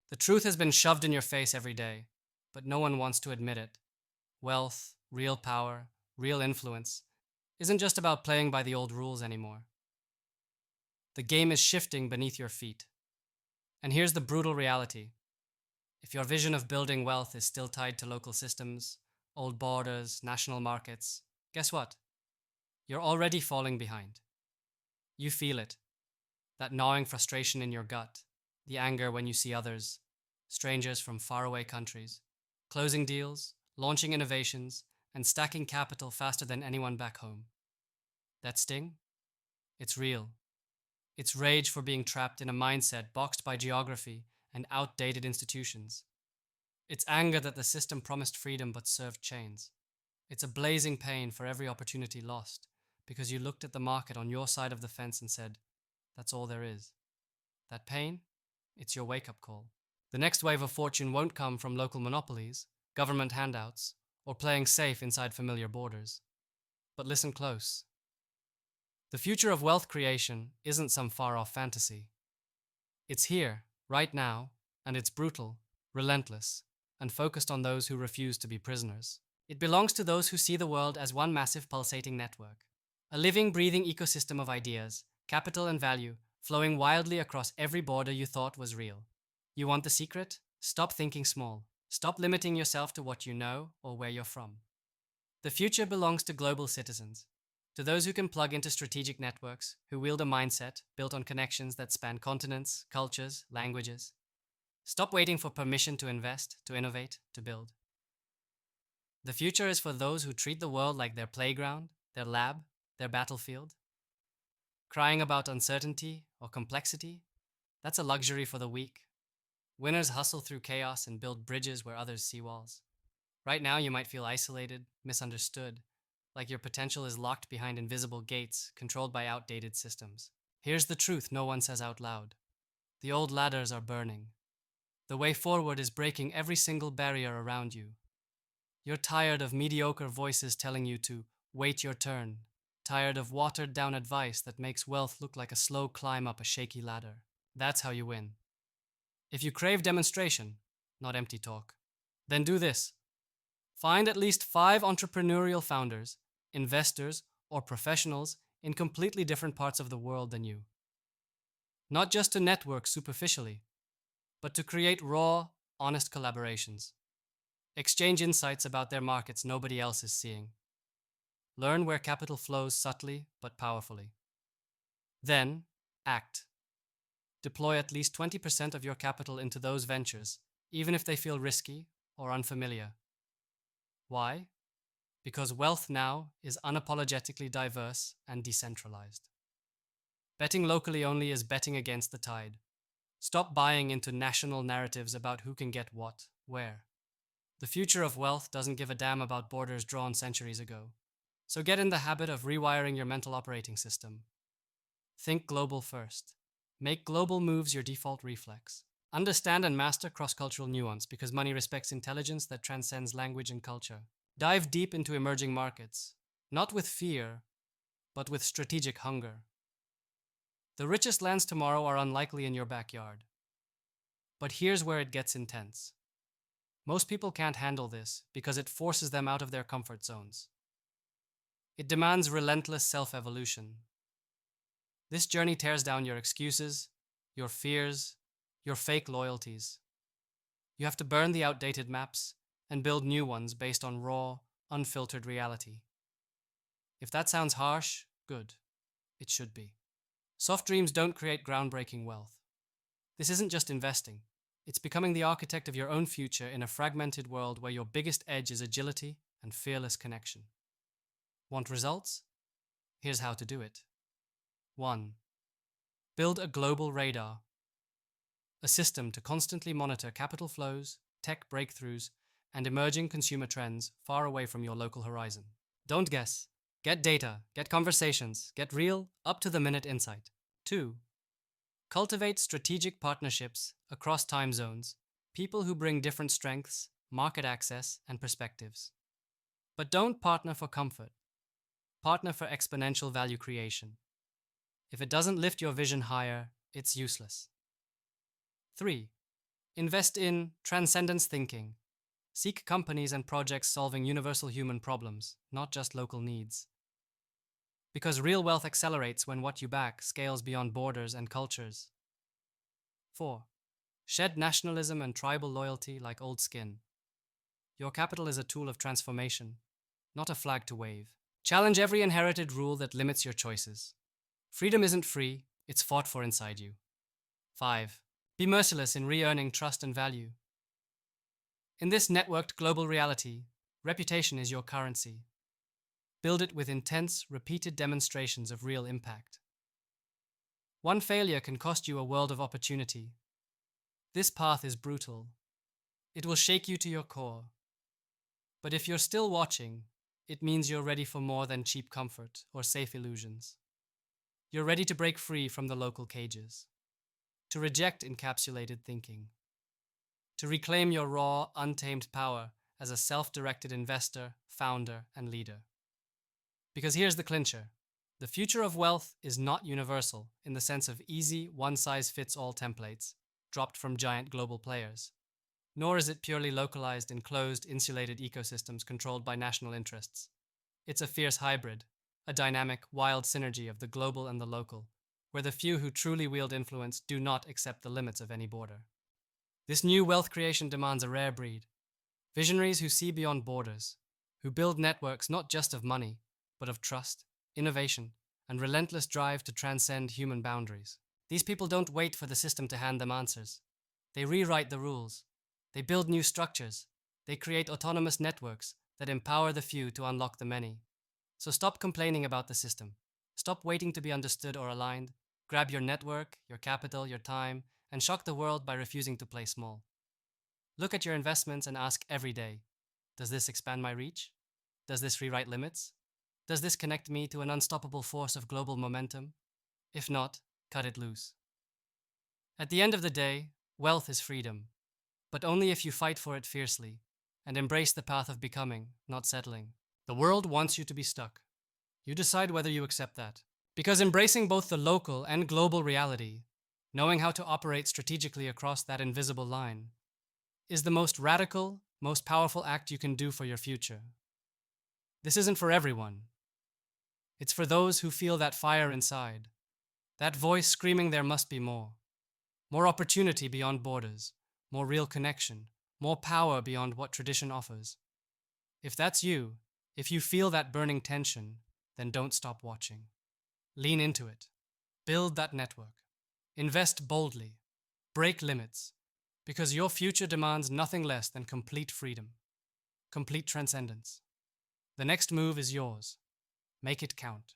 The truth has been shoved in your face every day, but no one wants to admit it. Wealth, real power, real influence isn't just about playing by the old rules anymore. The game is shifting beneath your feet. And here's the brutal reality. If your vision of building wealth is still tied to local systems, old borders, national markets, guess what? You're already falling behind. You feel it, that gnawing frustration in your gut, the anger when you see others, strangers from faraway countries, closing deals, launching innovations, and stacking capital faster than anyone back home. That sting? It's real. It's rage for being trapped in a mindset boxed by geography and outdated institutions. It's anger that the system promised freedom but served chains. It's a blazing pain for every opportunity lost because you looked at the market on your side of the fence and said, that's all there is. That pain? It's your wake-up call. The next wave of fortune won't come from local monopolies, government handouts, or playing safe inside familiar borders. But listen close. The future of wealth creation isn't some far-off fantasy. It's here, right now, and it's brutal, relentless, and focused on those who refuse to be prisoners. It belongs to those who see the world as one massive pulsating network, a living, breathing ecosystem of ideas, capital and value, flowing wildly across every border you thought was real. You want the secret? Stop thinking small. Stop limiting yourself to what you know or where you're from. The future belongs to global citizens, to those who can plug into strategic networks, who wield a mindset built on connections that span continents, cultures, languages. Stop waiting for permission to invest, to innovate, to build. The future is for those who treat the world like their playground, their lab, their battlefield. Crying about uncertainty or complexity, that's a luxury for the weak. Winners hustle through chaos and build bridges where others see walls. Right now, you might feel isolated, misunderstood, like your potential is locked behind invisible gates controlled by outdated systems. Here's the truth no one says out loud. The old ladders are burning. The way forward is breaking every single barrier around you. You're tired of mediocre voices telling you to wait your turn, tired of watered down advice that makes wealth look like a slow climb up a shaky ladder. That's how you win. If you crave demonstration, not empty talk, then do this. Find at least 5 entrepreneurial founders, investors, or professionals in completely different parts of the world than you. Not just to network superficially, but to create raw, honest collaborations. Exchange insights about their markets nobody else is seeing. Learn where capital flows subtly but powerfully. Then, act. Deploy at least 20% of your capital into those ventures, even if they feel risky or unfamiliar. Why? Because wealth now is unapologetically diverse and decentralized. Betting locally only is betting against the tide. Stop buying into national narratives about who can get what, where. The future of wealth doesn't give a damn about borders drawn centuries ago. So get in the habit of rewiring your mental operating system. Think global first. Make global moves your default reflex. Understand and master cross-cultural nuance because money respects intelligence that transcends language and culture. Dive deep into emerging markets, not with fear, but with strategic hunger. The richest lands tomorrow are unlikely in your backyard. But here's where it gets intense. Most people can't handle this because it forces them out of their comfort zones. It demands relentless self-evolution. This journey tears down your excuses, your fears, your fake loyalties. You have to burn the outdated maps and build new ones based on raw, unfiltered reality. If that sounds harsh, good. It should be. Soft dreams don't create groundbreaking wealth. This isn't just investing. It's becoming the architect of your own future in a fragmented world where your biggest edge is agility and fearless connection. Want results? Here's how to do it. 1. Build a global radar. A system to constantly monitor capital flows, tech breakthroughs, and emerging consumer trends far away from your local horizon. Don't guess. Get data, get conversations, get real, up-to-the-minute insight. 2. Cultivate strategic partnerships across time zones, people who bring different strengths, market access, and perspectives. But don't partner for comfort. Partner for exponential value creation. If it doesn't lift your vision higher, it's useless. 3. Invest in transcendence thinking. Seek companies and projects solving universal human problems, not just local needs. Because real wealth accelerates when what you back scales beyond borders and cultures. 4. Shed nationalism and tribal loyalty like old skin. Your capital is a tool of transformation, not a flag to wave. Challenge every inherited rule that limits your choices. Freedom isn't free, it's fought for inside you. 5. Be merciless in re-earning trust and value. In this networked global reality, reputation is your currency. Build it with intense, repeated demonstrations of real impact. One failure can cost you a world of opportunity. This path is brutal. It will shake you to your core. But if you're still watching, it means you're ready for more than cheap comfort or safe illusions. You're ready to break free from the local cages, to reject encapsulated thinking, to reclaim your raw, untamed power as a self-directed investor, founder, and leader. Because here's the clincher. The future of wealth is not universal in the sense of easy, one-size-fits-all templates dropped from giant global players. Nor is it purely localized in closed, insulated ecosystems controlled by national interests. It's a fierce hybrid, a dynamic, wild synergy of the global and the local, where the few who truly wield influence do not accept the limits of any border. This new wealth creation demands a rare breed. Visionaries who see beyond borders, who build networks not just of money, but of trust, innovation, and relentless drive to transcend human boundaries. These people don't wait for the system to hand them answers. They rewrite the rules. They build new structures. They create autonomous networks that empower the few to unlock the many. So stop complaining about the system. Stop waiting to be understood or aligned. Grab your network, your capital, your time, and shock the world by refusing to play small. Look at your investments and ask every day, does this expand my reach? Does this rewrite limits? Does this connect me to an unstoppable force of global momentum? If not, cut it loose. At the end of the day, wealth is freedom, but only if you fight for it fiercely and embrace the path of becoming, not settling. The world wants you to be stuck. You decide whether you accept that. Because embracing both the local and global reality, knowing how to operate strategically across that invisible line, is the most radical, most powerful act you can do for your future. This isn't for everyone. It's for those who feel that fire inside, that voice screaming there must be more. More opportunity beyond borders, more real connection, more power beyond what tradition offers. If that's you, if you feel that burning tension, then don't stop watching. Lean into it. Build that network. Invest boldly. Break limits. Because your future demands nothing less than complete freedom. Complete transcendence. The next move is yours. Make it count.